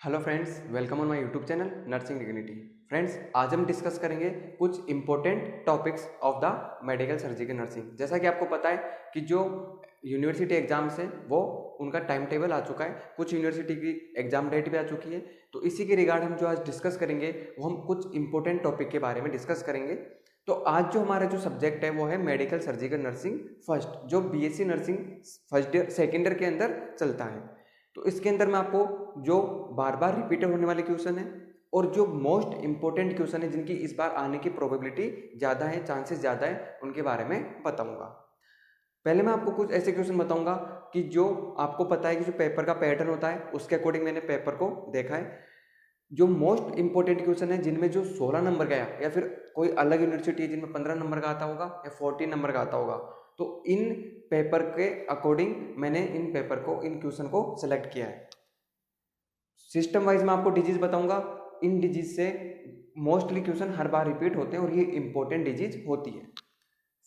Hello friends, welcome on my YouTube channel nursing dignity. Friends, आज हम discuss करेंगे कुछ important topics of the medical surgical nursing. जैसा कि आपको पता है कि जो यूनिवर्सिटी एग्जाम्स हैं वो उनका टाइम टेबल आ चुका है, कुछ यूनिवर्सिटी की एग्जाम डेट भी आ चुकी है। तो इसी के रिगार्ड हम जो आज डिस्कस करेंगे वो हम कुछ इंपॉर्टेंट टॉपिक के बारे में डिस्कस करेंगे। तो आज जो हमारा जो सब्जेक्ट है वो है मेडिकल सर्जिकल नर्सिंग फर्स्ट, जो BSc nursing first year second year के अंदर चलता है। तो इसके अंदर मैं आपको जो बार बार रिपीटेड होने वाले क्वेश्चन है और जो मोस्ट इंपॉर्टेंट क्वेश्चन है जिनकी इस बार आने की प्रोबेबिलिटी ज़्यादा है, चांसेस ज़्यादा है, उनके बारे में बताऊंगा। पहले मैं आपको कुछ ऐसे क्वेश्चन बताऊंगा कि जो आपको पता है कि जो पेपर का पैटर्न होता है उसके अकॉर्डिंग मैंने पेपर को देखा है। जो मोस्ट इंपॉर्टेंट क्वेश्चन है जिनमें जो 16 नंबर का है या फिर कोई अलग यूनिवर्सिटी है जिनमें 15 नंबर का आता होगा या 14 नंबर का आता होगा, तो इन पेपर के अकॉर्डिंग मैंने इन क्वेश्चन को सिलेक्ट किया है। सिस्टम वाइज मैं आपको डिजीज बताऊंगा। इन डिजीज से मोस्टली क्वेश्चन हर बार रिपीट होते हैं और ये इंपॉर्टेंट डिजीज होती है।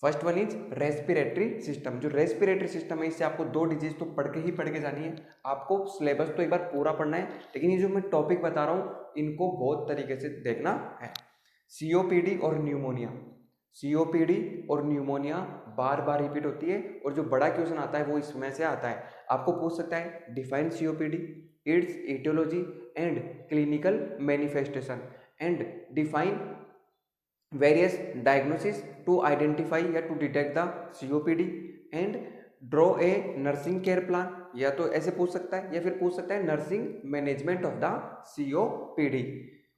First one is respiratory system. जो रेस्पिरेटरी सिस्टम है इससे आपको दो डिजीज तो पढ़ के जानी है। आपको सिलेबस तो एक बार पूरा पढ़ना है, लेकिन ये जो मैं टॉपिक बता रहा हूँ इनको बहुत तरीके से देखना है। सीओपीडी और न्यूमोनिया। सीओपीडी और न्यूमोनिया बार बार रिपीट होती है और जो बड़ा क्वेश्चन आता है वो इसमें से आता है। आपको पूछ सकता है define COPD, its aetiology and clinical manifestation, and define various diagnosis to identify या to detect the COPD, and draw a nursing care plan. या तो ऐसे पूछ सकता है या फिर पूछ सकता है nursing management of the COPD.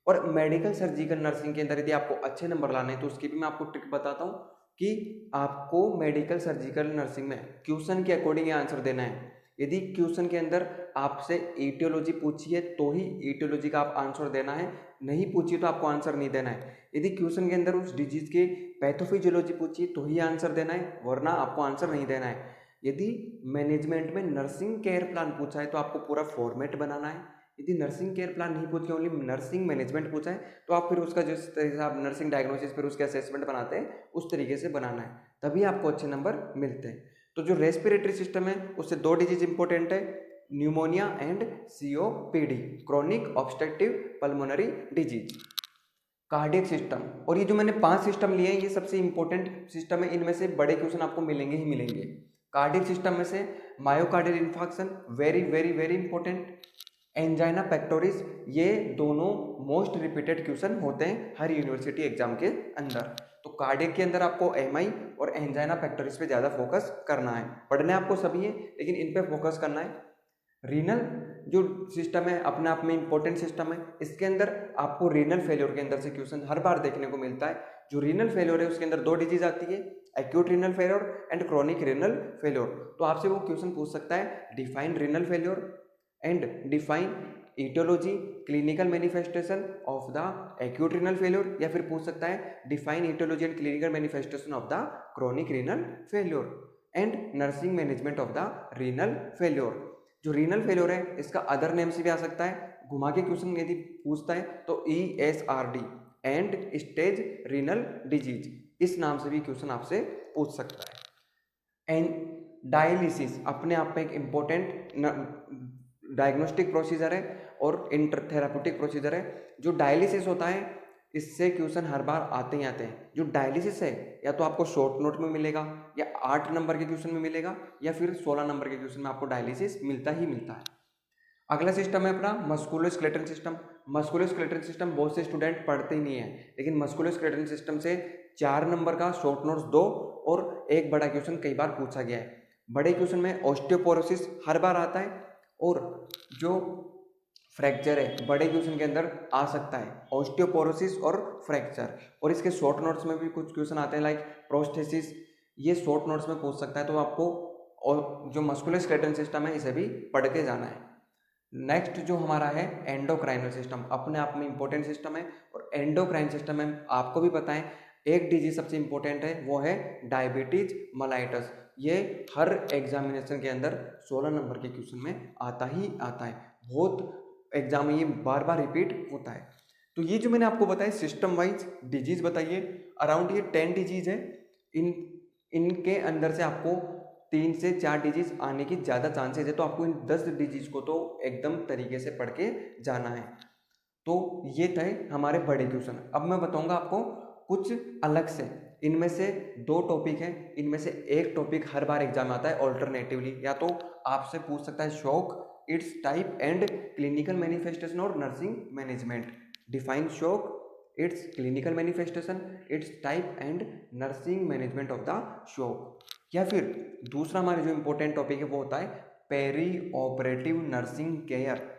और मेडिकल सर्जिकल नर्सिंग के अंदर यदि आपको अच्छे नंबर लाने हैं तो उसकी भी मैं आपको ट्रिक बताता हूँ कि आपको मेडिकल सर्जिकल नर्सिंग में क्वेश्चन के अकॉर्डिंग आंसर देना है। यदि क्वेश्चन के अंदर आपसे एटियोलॉजी पूछी है तो ही एटियोलॉजी का आप आंसर देना है, नहीं पूछी तो आपको आंसर नहीं देना है। यदि क्वेश्चन के अंदर उस डिजीज के पैथोफिजियोलॉजी पूछी है तो ही आंसर देना है, वरना आपको आंसर नहीं देना है। यदि मैनेजमेंट में नर्सिंग केयर प्लान पूछा है तो आपको पूरा फॉर्मेट बनाना है। यदि नर्सिंग केयर प्लान नहीं पूछ के ओनली नर्सिंग मैनेजमेंट पूछा है तो आप फिर उसका जिस तरीके से आप नर्सिंग डायग्नोसिस फिर उसके असेसमेंट बनाते हैं उस तरीके से बनाना है, तभी आपको अच्छे नंबर मिलते हैं। तो जो रेस्पिरेटरी सिस्टम है उससे दो डिजीज इंपॉर्टेंट है, pneumonia and COPD, chronic obstructive pulmonary disease. Cardiac system, और ये जो मैंने 5 सिस्टम लिए हैं ये सबसे इंपॉर्टेंट सिस्टम है, इनमें से बड़े क्वेश्चन आपको मिलेंगे ही मिलेंगे। कार्डियक सिस्टम में से myocardial infarction very very very important, angina pectoris, ये दोनों मोस्ट रिपीटेड क्वेश्चन होते हैं हर यूनिवर्सिटी एग्जाम के अंदर। तो कार्डियक के अंदर आपको एमआई और एंजाइना पेक्टोरिस पे ज़्यादा फोकस करना है। पढ़ने आपको सभी है लेकिन इन पे फोकस करना है। रीनल जो सिस्टम है अपने आप में इंपॉर्टेंट सिस्टम है, इसके अंदर आपको रीनल फेल्योर के अंदर से क्वेश्चन हर बार देखने को मिलता है। जो रीनल फेल्योर है उसके अंदर दो डिजीज आती है, acute renal failure and chronic renal failure. तो आपसे वो क्वेश्चन पूछ सकता है define renal failure and define etiology clinical manifestation of the acute renal failure, या फिर पूछ सकता है define etiology and clinical manifestation of the chronic renal failure and nursing management of the renal failure. जो renal failure है इसका other name से भी आ सकता है, घुमा के क्वेश्चन यदि पूछता है तो ESRD, and stage renal disease, इस नाम से भी क्वेश्चन आपसे पूछ सकता है। एंड डायलिसिस अपने आप में एक इम्पोर्टेंट डायग्नोस्टिक प्रोसीजर है और इंटरथेराप्यूटिक प्रोसीजर है। जो डायलिसिस होता है इससे क्वेश्चन हर बार आते ही आते हैं। जो डायलिसिस है या तो आपको शॉर्ट नोट में मिलेगा या 8 नंबर के क्वेश्चन में मिलेगा या फिर 16 नंबर के क्वेश्चन में आपको डायलिसिस मिलता ही मिलता है। अगला सिस्टम है अपना मस्कुलोस्केलेटल सिस्टम। मस्कुलोस्केलेटल सिस्टम बहुत से स्टूडेंट पढ़ते ही नहीं है, लेकिन मस्कुलोस्केलेटल सिस्टम से 4 नंबर का शॉर्ट नोट्स 2 और एक बड़ा क्वेश्चन कई बार पूछा गया है। बड़े क्वेश्चन में ऑस्टियोपोरोसिस हर बार आता है और जो फ्रैक्चर है बड़े क्वेश्चन के अंदर आ सकता है, ऑस्टियोपोरोसिस और फ्रैक्चर। और इसके शॉर्ट नोट्स में भी कुछ क्वेश्चन आते हैं लाइक प्रोस्थेसिस, ये शॉर्ट नोट्स में पूछ सकता है। तो आपको और जो मस्कुलोस्केलेटल सिस्टम है इसे भी पढ़ के जाना है। नेक्स्ट जो हमारा है एंडोक्राइनल सिस्टम, अपने आप में इंपॉर्टेंट सिस्टम है। और एंडोक्राइन सिस्टम में आपको भी पता है एक डिजीज सबसे इंपॉर्टेंट है वो है डायबिटीज मेलाइटस। ये हर एग्जामिनेशन के अंदर 16 नंबर के क्वेश्चन में आता ही आता है, बहुत एग्जाम में ये बार बार रिपीट होता है। तो ये जो मैंने आपको बताया सिस्टम वाइज डिजीज बताइए, अराउंड ये 10 डिजीज है। इनके अंदर से आपको 3 से 4 डिजिट्स आने की ज़्यादा चांसेस है, तो आपको इन 10 डिजिट्स को तो एकदम तरीके से पढ़ के जाना है। तो ये थे हमारे बड़े क्वेश्चन। अब मैं बताऊंगा आपको कुछ अलग से, इनमें से 2 टॉपिक हैं, इनमें से एक टॉपिक हर बार एग्जाम आता है ऑल्टरनेटिवली, या तो आपसे पूछ सकता है shock, its type and clinical manifestation और nursing management. Define shock, its clinical manifestation, its type and nursing management of the shock. या फिर दूसरा हमारा जो इंपॉर्टेंट टॉपिक है वो होता है peri operative nursing care.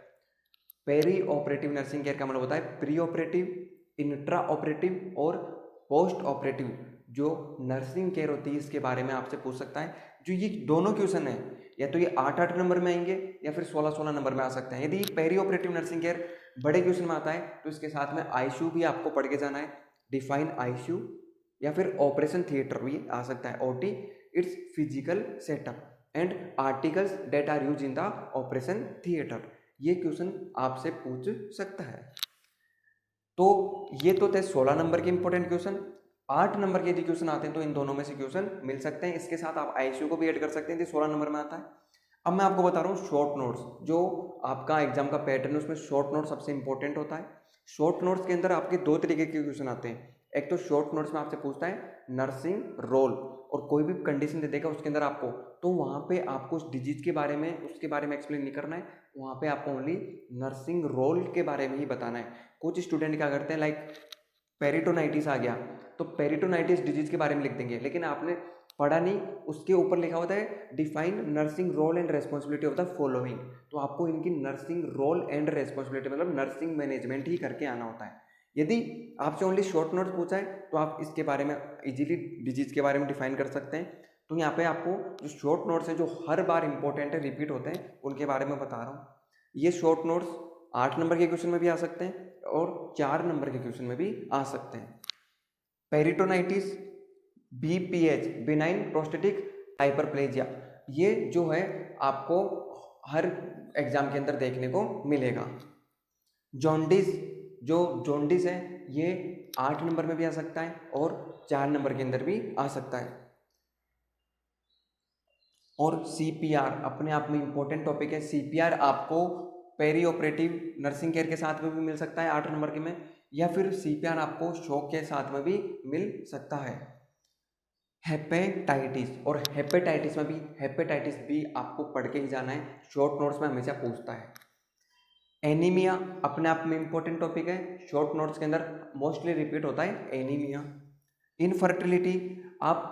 Peri operative nursing care का मतलब होता है प्री ऑपरेटिव, इंट्रा ऑपरेटिव और पोस्ट ऑपरेटिव जो नर्सिंग केयर होती है, इसके बारे में आपसे पूछ सकता है। जो ये दोनों क्वेश्चन है या तो ये 8-8 नंबर में आएंगे या फिर 16-16 नंबर में आ सकते हैं। यदि पेरी ऑपरेटिव नर्सिंग केयर बड़े क्वेश्चन में आता है तो इसके साथ में आईसीयू भी आपको पढ़ के जाना है, डिफाइन आईसीयू, या फिर ऑपरेशन थिएटर भी आ सकता है, OT, it's physical setup and articles that are use in the operation theatre. ये क्वेश्चन आपसे पूछ सकता है। तो ये तो थे 16 नंबर के इंपॉर्टेंट क्वेश्चन। 8 नंबर के यदि क्वेश्चन आते हैं तो इन दोनों में से क्वेश्चन मिल सकते हैं। इसके साथ आप आईसीयू को भी ऐड कर सकते हैं, यदि 16 नंबर में आता है। अब मैं आपको बता रहा हूँ शॉर्ट नोट्स, जो आपका एग्जाम का पैटर्न है उसमें शॉर्ट नोट सबसे इंपॉर्टेंट होता है। शॉर्ट नोट्स के अंदर आपके 2 तरीके के क्वेश्चन आते हैं। एक तो शॉर्ट नोट्स में आपसे पूछता है नर्सिंग रोल, और कोई भी कंडीशन दे देगा उसके अंदर आपको, तो वहाँ पे आपको उस डिजीज के बारे में, उसके बारे में एक्सप्लेन नहीं करना है, वहाँ पे आपको ओनली नर्सिंग रोल के बारे में ही बताना है। कुछ स्टूडेंट क्या करते हैं, लाइक पेरिटोनाइटिस आ गया तो पेरिटोनाइटिस डिजीज के बारे में लिख देंगे, लेकिन आपने पढ़ा नहीं, उसके ऊपर लिखा होता है define nursing role and responsibility of the following, तो आपको इनकी नर्सिंग रोल एंड रेस्पॉन्सिबिलिटी मतलब नर्सिंग मैनेजमेंट ही करके आना होता है। यदि आपसे ओनली शॉर्ट नोट्स पूछा है तो आप इसके बारे में इजीली डिजीज के बारे में डिफाइन कर सकते हैं। तो यहाँ पे आपको जो शॉर्ट नोट्स हैं जो हर बार इंपॉर्टेंट है, रिपीट होते हैं, उनके बारे में बता रहा हूँ। ये शॉर्ट नोट्स 8 नंबर के क्वेश्चन में भी आ सकते हैं और 4 नंबर के क्वेश्चन में भी आ सकते हैं। Peritonitis, BPH, benign prostatic hyperplasia, ये जो है आपको हर एग्जाम के अंदर देखने को मिलेगा। जॉन्डिस, जो जॉन्डिस है ये 8 नंबर में भी आ सकता है और 4 नंबर के अंदर भी आ सकता है। और सीपीआर अपने आप में इंपॉर्टेंट टॉपिक है। सीपीआर आपको पेरी ऑपरेटिव नर्सिंग केयर के साथ में भी मिल सकता है 8 नंबर के में, या फिर सीपीआर आपको शॉक के साथ में भी मिल सकता है। हेपेटाइटिस, और हेपेटाइटिस में भी, हेपेटाइटिस भी आपको पढ़ के ही जाना है, शॉर्ट नोट्स में हमेशा पूछता है। एनीमिया अपने आप में इंपॉर्टेंट टॉपिक है, शॉर्ट नोट्स के अंदर मोस्टली रिपीट होता है एनीमिया। इनफर्टिलिटी, आप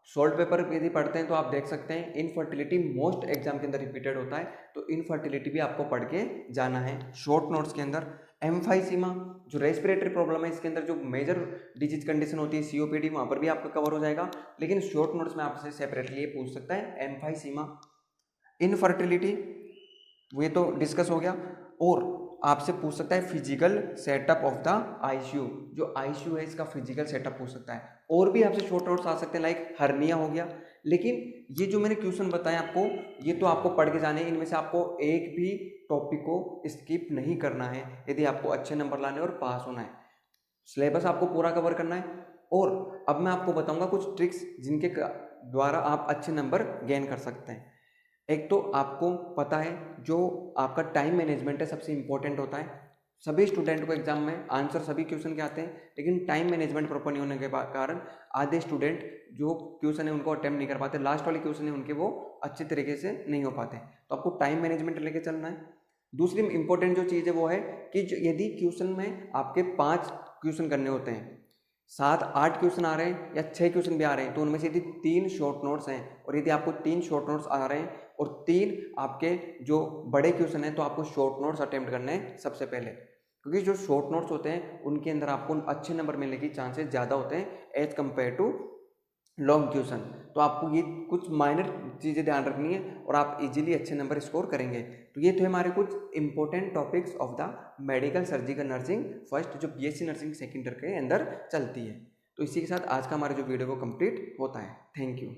सॉल्ट पेपर यदि पढ़ते हैं तो आप देख सकते हैं इनफर्टिलिटी मोस्ट एग्जाम के अंदर रिपीटेड होता है, तो इनफर्टिलिटी भी आपको पढ़ के जाना है शॉर्ट नोट्स के अंदर। एम्फाइसीमा, जो रेस्पिरेटरी प्रॉब्लम है, इसके अंदर जो मेजर डिजीज कंडीशन होती है सीओपीडी, वहाँ पर भी आपका कवर हो जाएगा, लेकिन शॉर्ट नोट्स में आपसे सेपरेटली ये पूछ सकता है एम्फाइसीमा। इनफर्टिलिटी वो तो डिस्कस हो गया, और आपसे पूछ सकता है physical setup of the ICU, जो आईसीयू है इसका फिजिकल सेटअप पूछ सकता है। और भी आपसे शॉर्ट नोट्स आ सकते हैं, लाइक हर्निया हो गया, लेकिन ये जो मैंने क्वेश्चन बताए आपको, ये तो आपको पढ़ के जाने हैं, इनमें से आपको एक भी टॉपिक को स्किप नहीं करना है यदि आपको अच्छे नंबर लाने और पास होना है। सिलेबस आपको पूरा कवर करना है। और अब मैं आपको बताऊंगा कुछ ट्रिक्स जिनके द्वारा आप अच्छे नंबर गेन कर सकते हैं। एक तो आपको पता है जो आपका टाइम मैनेजमेंट है सबसे इंपॉर्टेंट होता है। सभी स्टूडेंट को एग्जाम में आंसर सभी क्वेश्चन के आते हैं, लेकिन टाइम मैनेजमेंट प्रॉपर नहीं होने के कारण आधे स्टूडेंट जो क्वेश्चन है उनको अटेम्प्ट नहीं कर पाते, लास्ट वाले क्वेश्चन है उनके वो अच्छे तरीके से नहीं हो पाते। तो आपको टाइम मैनेजमेंट लेके चलना है। दूसरी इंपॉर्टेंट जो चीज़ है वो है कि यदि क्वेश्चन में आपके 5 क्वेश्चन करने होते हैं, 7-8 क्वेश्चन आ रहे हैं या 6 क्वेश्चन भी आ रहे हैं, तो उनमें से यदि 3 शॉर्ट नोट्स हैं, और यदि आपको 3 शॉर्ट नोट्स आ रहे हैं और 3 आपके जो बड़े क्वेश्चन हैं, तो आपको शॉर्ट नोट्स अटेम्प्ट करने हैं सबसे पहले, क्योंकि जो शॉर्ट नोट्स होते हैं उनके अंदर आपको अच्छे नंबर मिलने की चांसेस ज़्यादा होते हैं as compare to long question. तो आपको ये कुछ माइनर चीज़ें ध्यान रखनी है और आप इजीली अच्छे नंबर स्कोर करेंगे। तो ये थे हमारे कुछ important topics of the medical surgical nursing first, जो बीएससी नर्सिंग सेकेंड ईयर के अंदर चलती है। तो इसी के साथ आज का हमारा जो वीडियो को कंप्लीट होता है। Thank you.